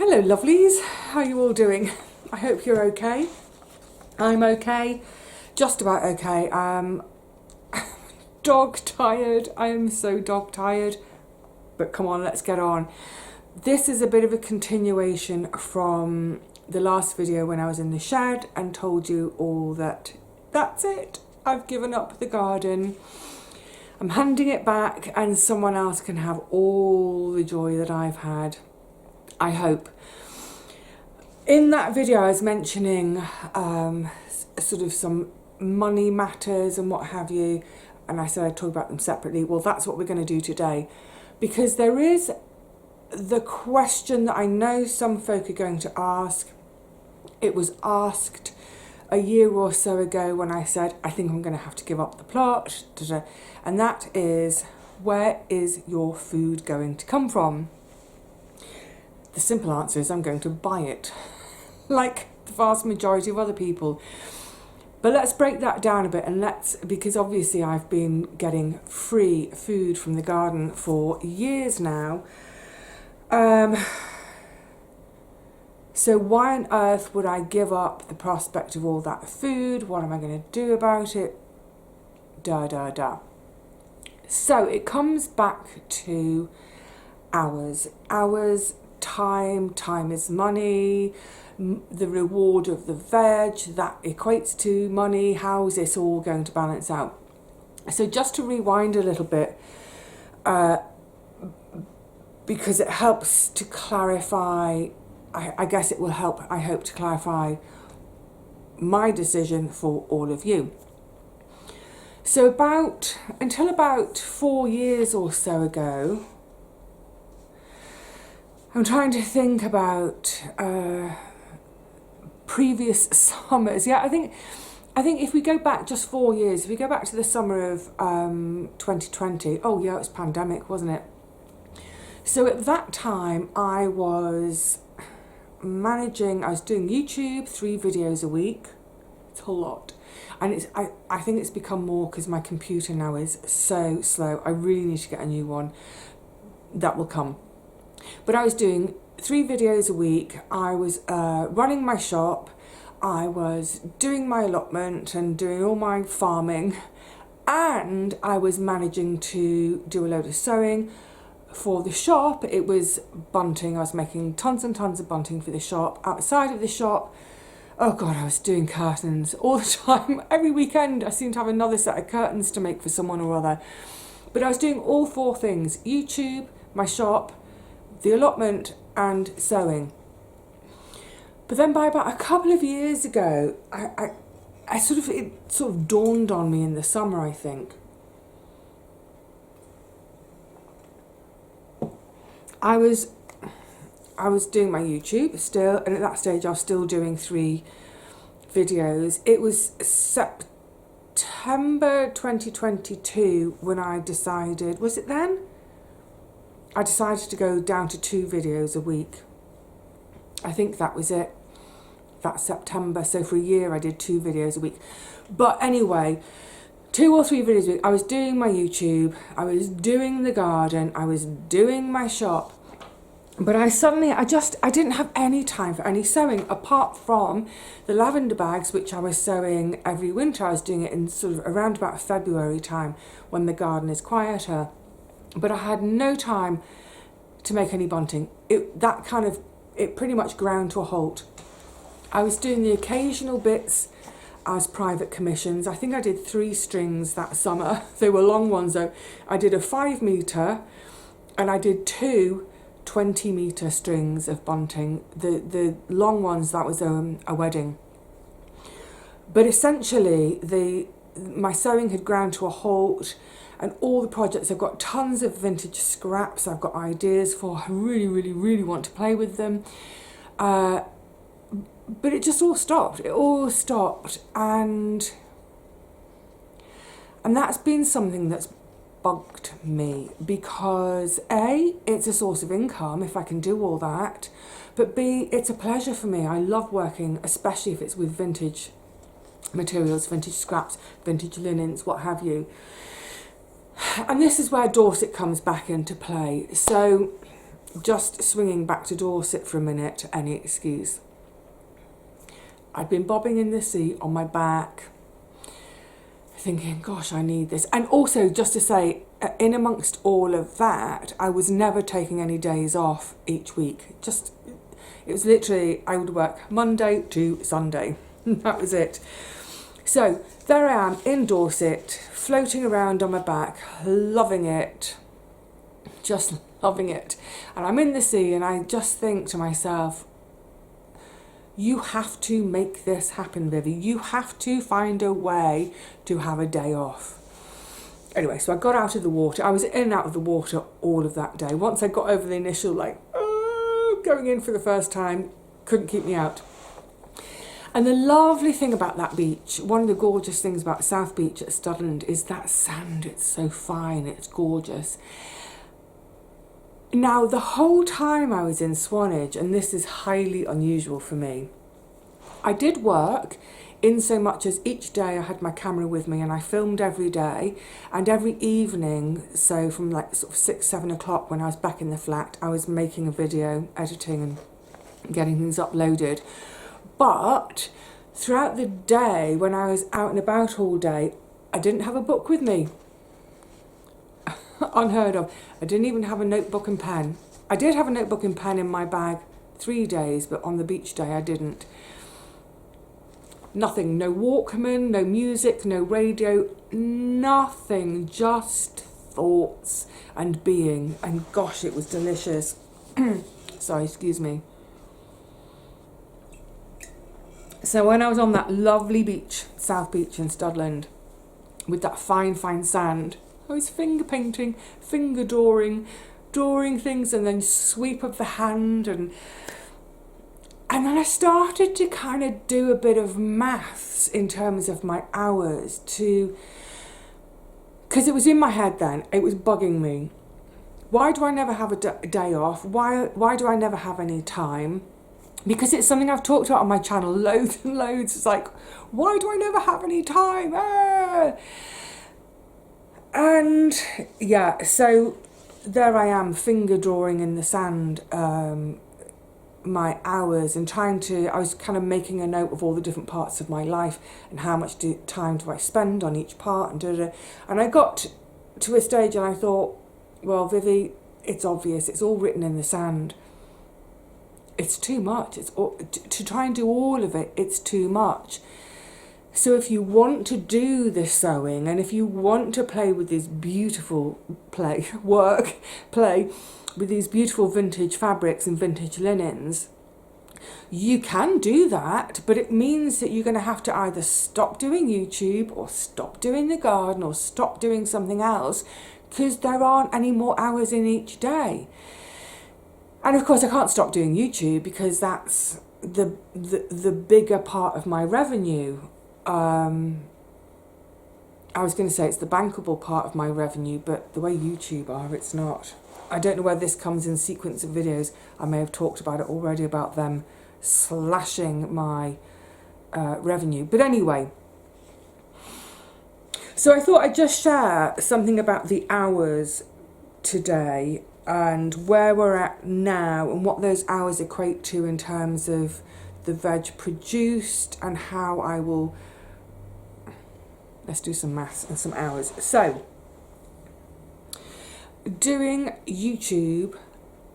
Hello lovelies, how are you all doing? I hope you're okay. I'm okay, just about okay. Dog tired, I am so dog tired, but come on, let's get on. This is a bit of a continuation from the last video when I was in the shed and told you all that that's it, I've given up the garden. I'm handing it back and someone else can have all the joy that I've had, I hope. In that video I was mentioning sort of some money matters and what have you, and I said I'd talk about them separately. Well, that's what we're going to do today, because there is the question that I know some folk are going to ask. It was asked a year or so ago when I said I think I'm going to have to give up the plot, and that is, where is your food going to come from? The simple answer is I'm going to buy it, like the vast majority of other people. But let's break that down a bit, and because obviously I've been getting free food from the garden for years now. So why on earth would I give up the prospect of all that food? What am I going to do about it? So it comes back to hours, time is money, the reward of the veg, that equates to money. How is this all going to balance out? So just to rewind a little bit, because it helps to clarify, I guess it will help, I hope, to clarify my decision for all of you. So until about 4 years or so ago, I'm trying to think about previous summers. Yeah, I think if we go back just 4 years, if we go back to the summer of 2020, oh yeah, it was pandemic, wasn't it? So at that time I was doing YouTube, 3 videos a week. It's a lot. And I think it's become more because my computer now is so slow. I really need to get a new one. That will come. But I was doing 3 videos a week. I was running my shop. I was doing my allotment and doing all my farming. And I was managing to do a load of sewing for the shop. It was bunting. I was making tons and tons of bunting for the shop. Outside of the shop, oh God, I was doing curtains all the time. Every weekend I seemed to have another set of curtains to make for someone or other. But I was doing all 4 things: YouTube, my shop, the allotment and sewing. But then by about a couple of years ago, it sort of dawned on me in the summer, I think. I was doing my YouTube still, and at that stage I was still doing 3 videos. It was September 2022 when I decided, was it then? I decided to go down to 2 videos a week. I think that was it. That's September. So for a year I did 2 videos a week. But anyway, 2 or 3 videos a week. I was doing my YouTube, I was doing the garden, I was doing my shop. But I didn't have any time for any sewing, apart from the lavender bags, which I was sewing every winter. I was doing it in sort of around about February time when the garden is quieter. But I had no time to make any bunting. It pretty much ground to a halt. I was doing the occasional bits as private commissions. I think I did 3 strings that summer. They were long ones though. I did a 5 metre and I did 2 20-metre strings of bunting. The long ones, that was a wedding. But essentially my sewing had ground to a halt, and all the projects, I've got tons of vintage scraps I've got ideas for. I really, really, really want to play with them. But it just all stopped. It all stopped. And that's been something that's bugged me, because A, it's a source of income if I can do all that. But B, it's a pleasure for me. I love working, especially if it's with vintage materials, vintage scraps, vintage linens, what have you. And this is where Dorset comes back into play. So just swinging back to Dorset for a minute, any excuse. I'd been bobbing in the sea on my back, thinking, gosh, I need this. And also, just to say, in amongst all of that, I was never taking any days off each week. It was literally, I would work Monday to Sunday. That was it. So there I am in Dorset, floating around on my back, loving it, just loving it. And I'm in the sea and I just think to myself, you have to make this happen, Vivi. You have to find a way to have a day off. Anyway, so I got out of the water. I was in and out of the water all of that day. Once I got over the initial, going in for the first time, couldn't keep me out. And the lovely thing about that beach, one of the gorgeous things about South Beach at Studland is that sand. It's so fine, it's gorgeous. Now, the whole time I was in Swanage, and this is highly unusual for me, I did work in so much as each day I had my camera with me and I filmed every day, and every evening, so from sort of 6, 7 o'clock when I was back in the flat, I was making a video, editing and getting things uploaded. But throughout the day, when I was out and about all day, I didn't have a book with me. Unheard of. I didn't even have a notebook and pen. I did have a notebook and pen in my bag 3 days, but on the beach day I didn't. Nothing, no Walkman, no music, no radio, nothing, just thoughts and being. And gosh, it was delicious. Sorry, excuse me. So when I was on that lovely beach, South Beach in Studland, with that fine, fine sand, I was finger painting, finger drawing things, and then sweep of the hand, and then I started to kind of do a bit of maths in terms of my hours because it was in my head then, it was bugging me. Why do I never have a day off? Why do I never have any time? Because it's something I've talked about on my channel loads and loads. It's like, why do I never have any time? And yeah, so there I am, finger drawing in the sand, my hours, and I was kind of making a note of all the different parts of my life and how much time do I spend on each part, and and I got to a stage and I thought, well, Vivi, it's obvious, it's all written in the sand. It's too much. To try and do all of it, it's too much. So if you want to do this sewing, and if you want to play with this beautiful play with these beautiful vintage fabrics and vintage linens, you can do that, but it means that you're going to have to either stop doing YouTube or stop doing the garden or stop doing something else, because there aren't any more hours in each day. And of course I can't stop doing YouTube because that's the bigger part of my revenue. I was going to say it's the bankable part of my revenue, but the way YouTube are, it's not. I don't know whether this comes in sequence of videos. I may have talked about it already, about them slashing my revenue. But anyway, so I thought I'd just share something about the hours today and where we're at now and what those hours equate to in terms of the veg produced and how I will... Let's do some maths and some hours. So, doing YouTube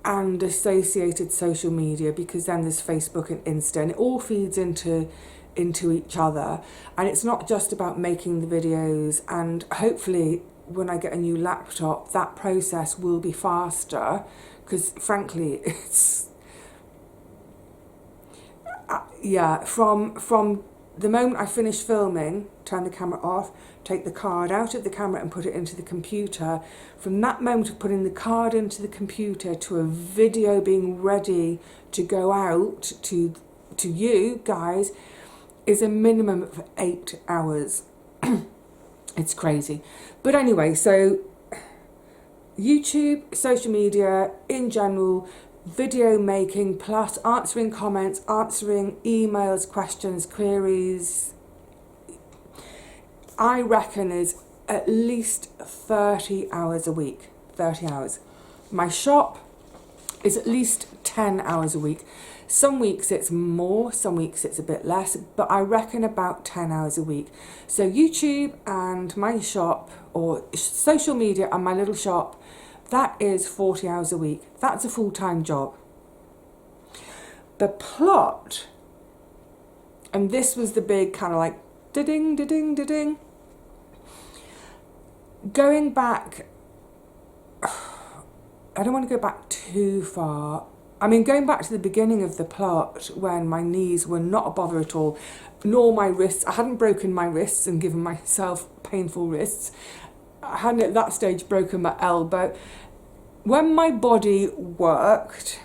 and associated social media, because then there's Facebook and Insta, and it all feeds into each other. And it's not just about making the videos, and hopefully when I get a new laptop, that process will be faster, because frankly, it's... from the moment I finish filming, turn the camera off, take the card out of the camera and put it into the computer, from that moment of putting the card into the computer to a video being ready to go out to you guys, is a minimum of 8 hours. It's crazy. But anyway, so YouTube, social media in general, video making, plus answering comments, answering emails, questions, queries, I reckon is at least 30 hours a week. 30 hours. My shop is at least 10 hours a week. Some weeks it's more, some weeks it's a bit less, but I reckon about 10 hours a week. So YouTube and my shop, or social media and my little shop, that is 40 hours a week. That's a full-time job. The plot, and this was the big kind of like da-ding, da-ding, da-ding. Going back, I don't want to go back too far. I mean, going back to the beginning of the plot when my knees were not a bother at all, nor my wrists. I hadn't broken my wrists and given myself painful wrists. I hadn't at that stage broken my elbow. When my body worked,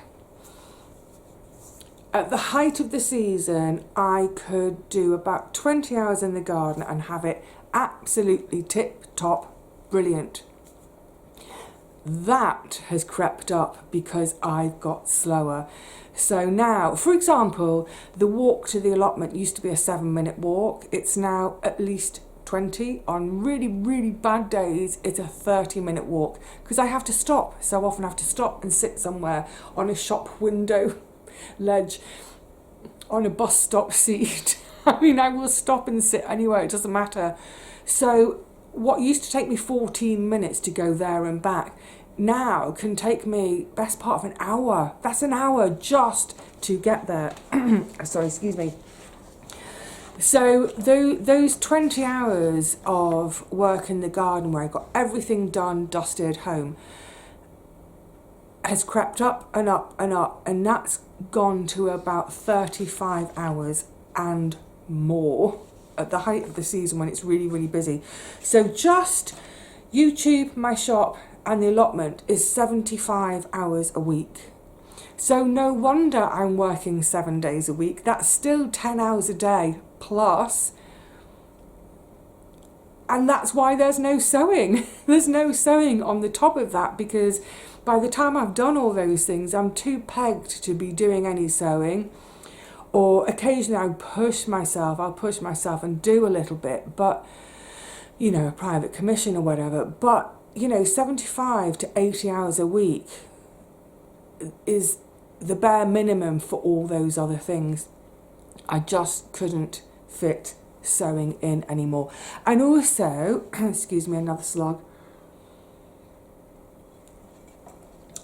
at the height of the season, I could do about 20 hours in the garden and have it absolutely tip-top brilliant. That has crept up because I've got slower. So now, for example, the walk to the allotment used to be a 7-minute walk. It's now at least 20. On really, really bad days, it's a 30-minute walk because I have to stop. So often I have to stop and sit somewhere on a shop window ledge, on a bus stop seat. I mean, I will stop and sit anywhere, it doesn't matter. So what used to take me 14 minutes to go there and back now can take me best part of an hour. That's an hour just to get there. Sorry, excuse me. So those 20 hours of work in the garden where I got everything done, dusted, home, has crept up and up and up, and that's gone to about 35 hours and more at the height of the season when it's really, really busy. So just YouTube, my shop and the allotment is 75 hours a week. So no wonder I'm working 7 days a week. That's still 10 hours a day plus. And that's why there's no sewing. There's no sewing on the top of that, because by the time I've done all those things, I'm too pegged to be doing any sewing. Or occasionally I'll push myself and do a little bit, but, you know, a private commission or whatever. But, you know, 75 to 80 hours a week is the bare minimum for all those other things. I just couldn't fit sewing in anymore. And also, excuse me, another slug.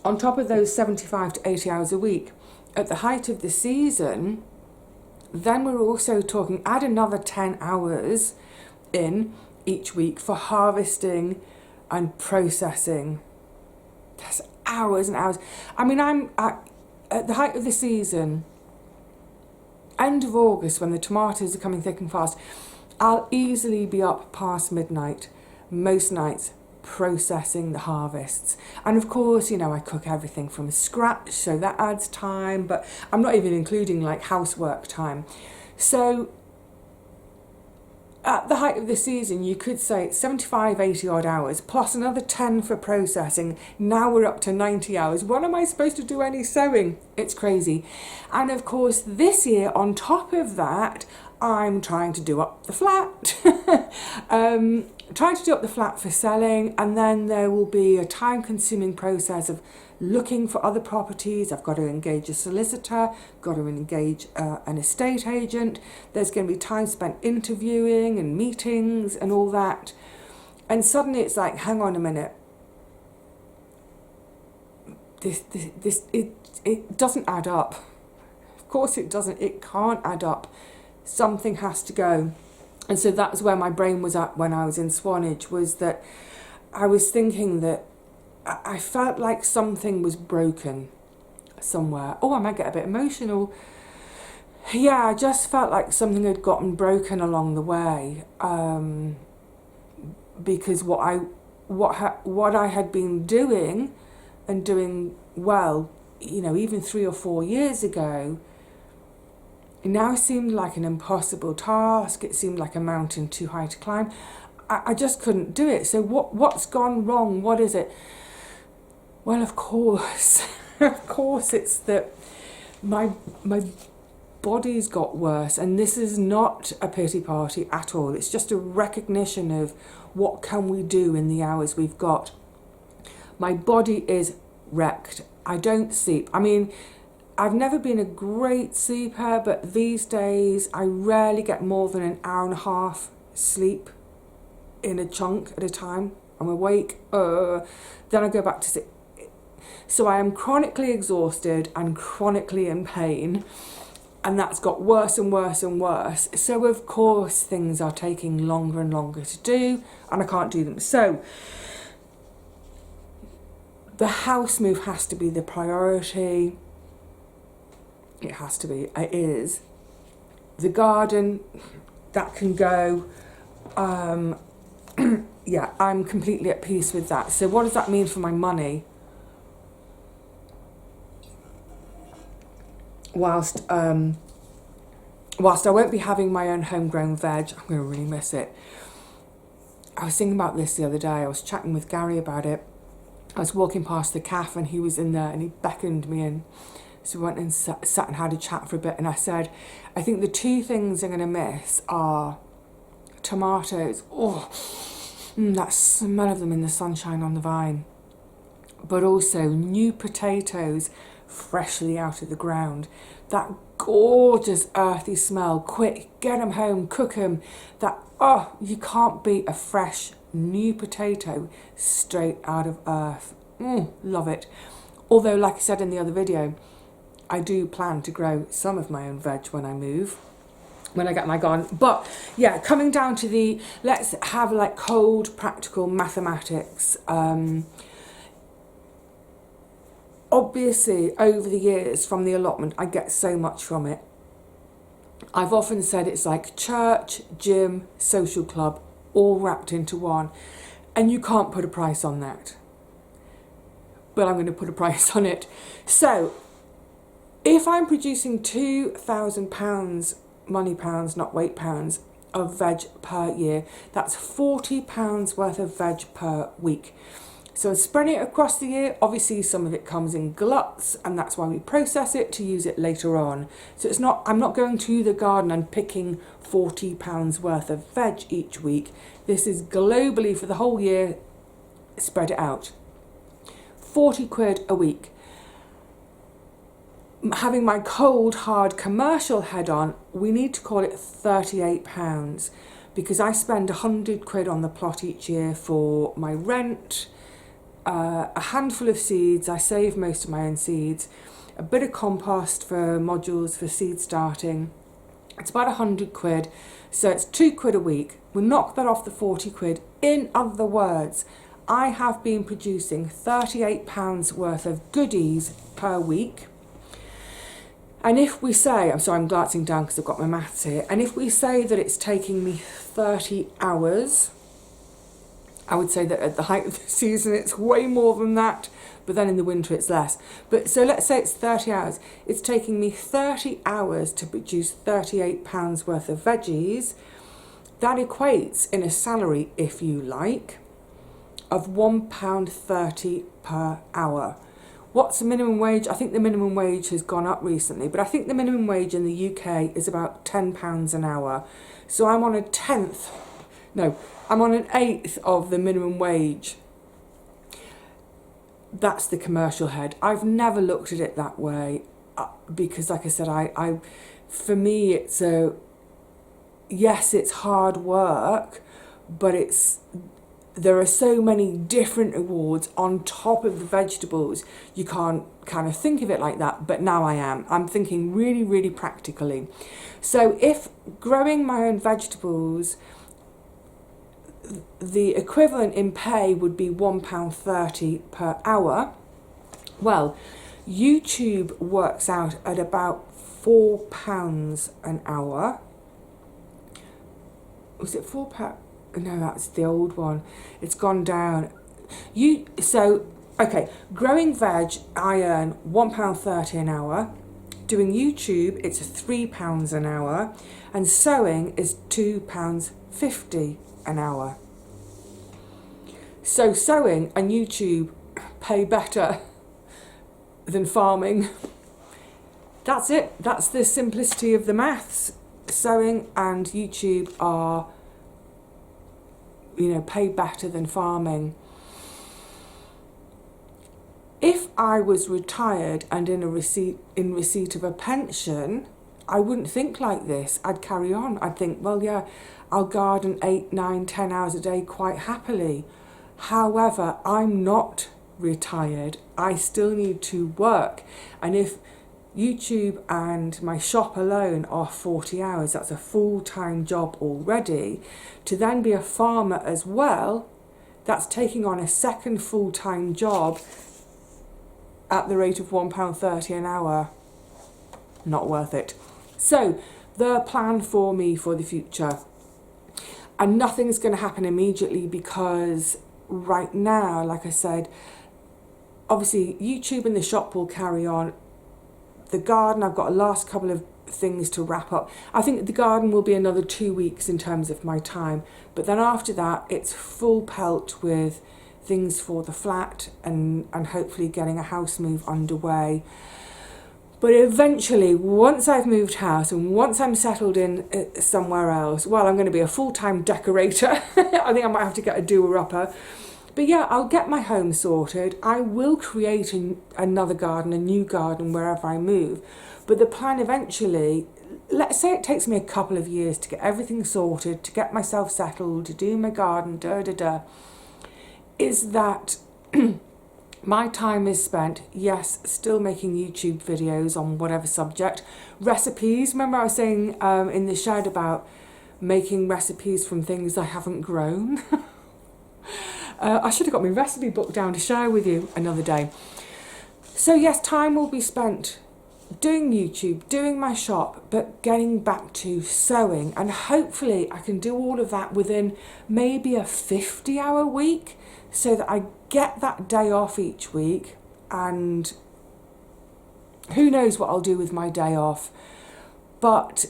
On top of those 75 to 80 hours a week, at the height of the season, then we're also talking, add another 10 hours in each week for harvesting and processing. That's hours and hours. I mean, I'm at the height of the season, end of August, when the tomatoes are coming thick and fast, I'll easily be up past midnight, most nights, processing the harvests. And of course, you know, I cook everything from scratch, so that adds time, but I'm not even including like housework time. So at the height of the season, you could say it's 75, 80 odd hours, plus another 10 for processing. Now we're up to 90 hours. When am I supposed to do any sewing? It's crazy. And of course, this year, on top of that, I'm trying to do up the flat. Trying to do up the flat for selling, and then there will be a time-consuming process of looking for other properties. I've got to engage a solicitor, got to engage an estate agent. There's going to be time spent interviewing and meetings and all that. And suddenly it's like, hang on a minute. It doesn't add up. Of course it doesn't. It can't add up. Something has to go. And so that's where my brain was at when I was in Swanage, was that I was thinking that I felt like something was broken somewhere. Oh, I might get a bit emotional. Yeah, I just felt like something had gotten broken along the way, because what I had been doing and doing well, you know, even 3 or 4 years ago, it now seemed like an impossible task. It seemed like a mountain too high to climb. I just couldn't do it. So what's gone wrong? What is it? Well, of course, of course it's that my body's got worse, and this is not a pity party at all. It's just a recognition of what can we do in the hours we've got. My body is wrecked, I don't sleep. I mean, I've never been a great sleeper, but these days I rarely get more than an hour and a half sleep in a chunk at a time. I'm awake, then I go back to sleep. So I am chronically exhausted and chronically in pain, and that's got worse and worse and worse. So of course things are taking longer and longer to do, and I can't do them. So the house move has to be the priority. It has to be. It is. The garden, that can go. Yeah, I'm completely at peace with that. So what does that mean for my money? Whilst I won't be having my own homegrown veg, I'm going to really miss it. I was thinking about this the other day. I was chatting with Gary about it. I was walking past the cafe and he was in there and he beckoned me in. So we went and sat and had a chat for a bit, and I said, I think the two things I'm going to miss are tomatoes. That smell of them in the sunshine on the vine. But also new potatoes freshly out of the ground. That gorgeous earthy smell. Quick, get them home, cook them. You can't beat a fresh new potato straight out of earth. Love it. Although, like I said in the other video, I do plan to grow some of my own veg when I move, when I get my garden. But yeah, coming down to let's have like cold, practical mathematics. Obviously, over the years from the allotment, I get so much from it. I've often said it's like church, gym, social club, all wrapped into one. And you can't put a price on that. But I'm going to put a price on it. So, if I'm producing £2,000, money pounds, not weight pounds, of veg per year, that's £40 worth of veg per week. So spreading it across the year, obviously some of it comes in gluts, and that's why we process it to use it later on. So I'm not going to the garden and picking £40 worth of veg each week. This is globally for the whole year, spread it out. 40 quid a week. Having my cold, hard commercial head on, we need to call it £38 because I spend 100 quid on the plot each year for my rent, a handful of seeds. I save most of my own seeds, a bit of compost for modules for seed starting. It's about 100 quid, so it's 2 quid a week. We'll knock that off the 40 quid. In other words, I have been producing £38 worth of goodies per week. And if we say, I'm glancing down because I've got my maths here, and if we say that it's taking me 30 hours, I would say that at the height of the season it's way more than that, but then in the winter it's less. But so let's say it's 30 hours. It's taking me 30 hours to produce £38 worth of veggies. That equates in a salary, if you like, of £1.30 per hour. What's the minimum wage? I think the minimum wage has gone up recently, but I think the minimum wage in the UK is about £10 an hour. So I'm on I'm on an eighth of the minimum wage. That's the commercial head. I've never looked at it that way because, like I said, for me, yes, it's hard work, but there are so many different awards on top of the vegetables. You can't kind of think of it like that, but now I am. I'm thinking really, really practically. So if growing my own vegetables, the equivalent in pay would be £1.30 per hour, well, YouTube works out at about £4 an hour. Was it £4? No, that's the old one. It's gone down. Growing veg, I earn £1.30 an hour. Doing YouTube, it's £3 an hour. And sewing is £2.50 an hour. So sewing and YouTube pay better than farming. That's it. That's the simplicity of the maths. Sewing and YouTube are, pay better than farming. If I was retired and in receipt of a pension, I wouldn't think like this. I'd carry on. I'd think, well, yeah, I'll garden 8, 9, 10 hours a day quite happily. However, I'm not retired. I still need to work. And if YouTube and my shop alone are 40 hours, that's a full-time job already. To then be a farmer as well, that's taking on a second full-time job at the rate of £1.30 an hour. Not worth it. So, the plan for me for the future. And nothing's going to happen immediately because right now, like I said, obviously YouTube and the shop will carry on. The garden, I've got a last couple of things to wrap up. I think the garden will be another 2 weeks in terms of my time. But then after that, it's full pelt with things for the flat and hopefully getting a house move underway. But eventually, once I've moved house and once I'm settled in somewhere else, well, I'm going to be a full-time decorator. I think I might have to get a doer-upper. But yeah, I'll get my home sorted. I will create another garden, a new garden, wherever I move. But the plan eventually, let's say it takes me a couple of years to get everything sorted, to get myself settled, to do my garden, is that my time is spent, yes, still making YouTube videos on whatever subject. Recipes, remember I was saying in the shed about making recipes from things I haven't grown? I should have got my recipe book down to share with you another day. So yes, time will be spent doing YouTube, doing my shop, but getting back to sewing. And hopefully I can do all of that within maybe a 50-hour week so that I get that day off each week. And who knows what I'll do with my day off. But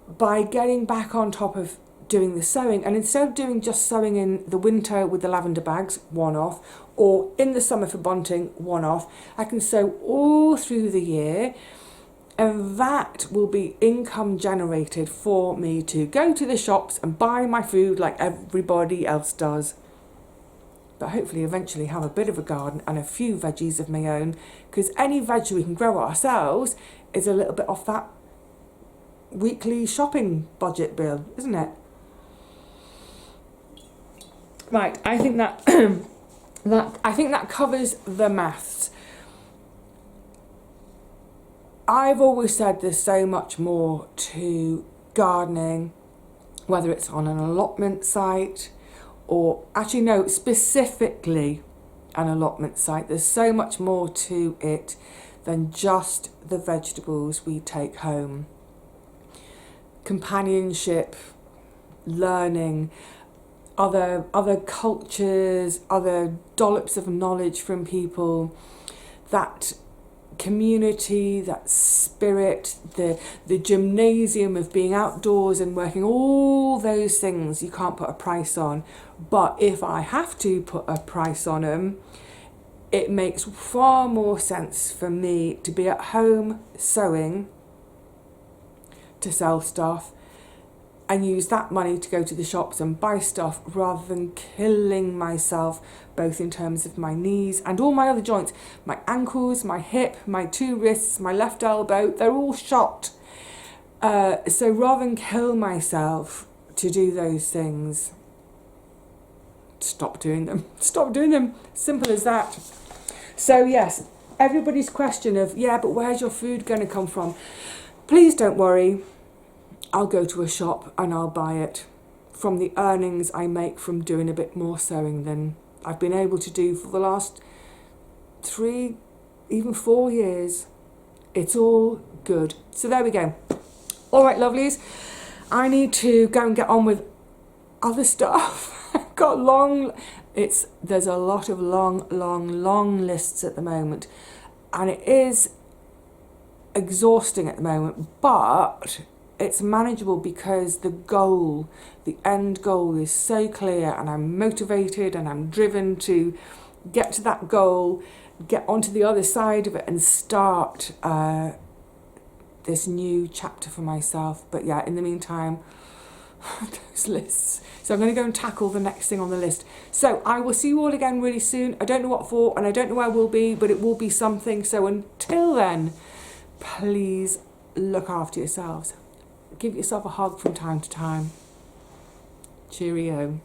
by getting back on top of doing the sewing, and instead of doing just sewing in the winter with the lavender bags, one off, or in the summer for bunting, one off, I can sew all through the year, and that will be income generated for me to go to the shops and buy my food like everybody else does. But hopefully eventually have a bit of a garden and a few veggies of my own, because any veggie we can grow ourselves is a little bit off that weekly shopping budget bill, isn't it? Right, I think that that covers the maths. I've always said there's so much more to gardening, whether it's on an allotment site or actually no, specifically an allotment site. There's so much more to it than just the vegetables we take home. Companionship, learning, other cultures, other dollops of knowledge from people, that community, that spirit, the gymnasium of being outdoors and working, all those things you can't put a price on. But if I have to put a price on them, it makes far more sense for me to be at home sewing, to sell stuff, and use that money to go to the shops and buy stuff rather than killing myself, both in terms of my knees and all my other joints. My ankles, my hip, my 2 wrists, my left elbow, they're all shot. So rather than kill myself to do those things, stop doing them. Stop doing them. Simple as that. So yes, everybody's question of, yeah, but where's your food going to come from? Please don't worry. I'll go to a shop and I'll buy it from the earnings I make from doing a bit more sewing than I've been able to do for the last 3, even 4 years. It's all good. So there we go. All right, lovelies. I need to go and get on with other stuff. I've got there's a lot of long lists at the moment, and it is exhausting at the moment, but it's manageable because the end goal is so clear, and I'm motivated and I'm driven to get to that goal, get onto the other side of it and start this new chapter for myself. But yeah, in the meantime, those lists. So I'm going to go and tackle the next thing on the list. So I will see you all again really soon. I don't know what for, and I don't know where we'll be, but it will be something. So until then, please look after yourselves. Give yourself a hug from time to time. Cheerio.